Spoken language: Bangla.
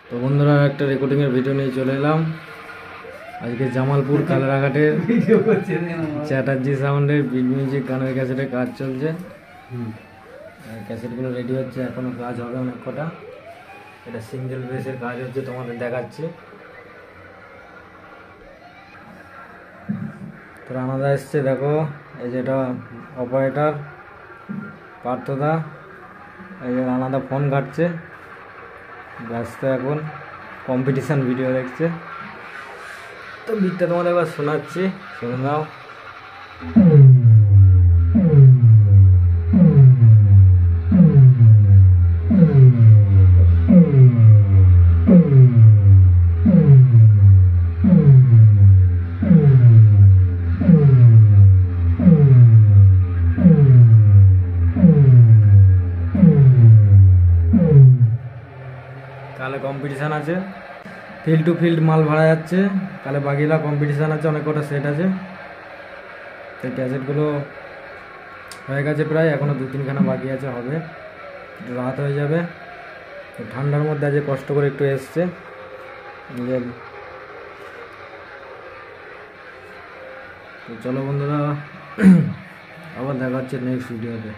তো বন্ধুরা একটা রেকর্ডিংয়ের ভিডিও নিয়ে চলে এলাম। আজকে জামালপুর কালারাঘাটের চ্যাটার্জি সাউন্ডের বিট মিউজিক গানের ক্যাসেটের কাজ চলছে। ক্যাসেটগুলো রেডি হচ্ছে, এখনও কাজ হবে অনেক কটা। এটা সিঙ্গেল বেসের কাজ হচ্ছে, তোমাদের দেখাচ্ছি। তো রানাদা এসছে, দেখো এই যেটা অপারেটর পার্থদা, এই যে রানাদা ফোন ঘাটছে, ব্যস্ত এখন কম্পিটিশান ভিডিও দেখছে। তো বিটটা তোমাদের একবার শোনাচ্ছি, শুনে নাও। কালে কম্পিটিশান আছে, ফিল্ড টু ফিল্ড মাল ভাড়া যাচ্ছে। কালে বাগিলা কম্পিটিশান আছে, অনেক কটা সেট আছে। তো ক্যাসেটগুলো হয়ে গেছে প্রায়, এখনও 2-3খানা বাকি আছে, হবে। রাত হয়ে যাবে। তো ঠান্ডার মধ্যে আজ কষ্ট করে একটু এসছে নিজের। তো চলো বন্ধুরা, আবার দেখা হচ্ছে নেক্সট ভিডিওতে।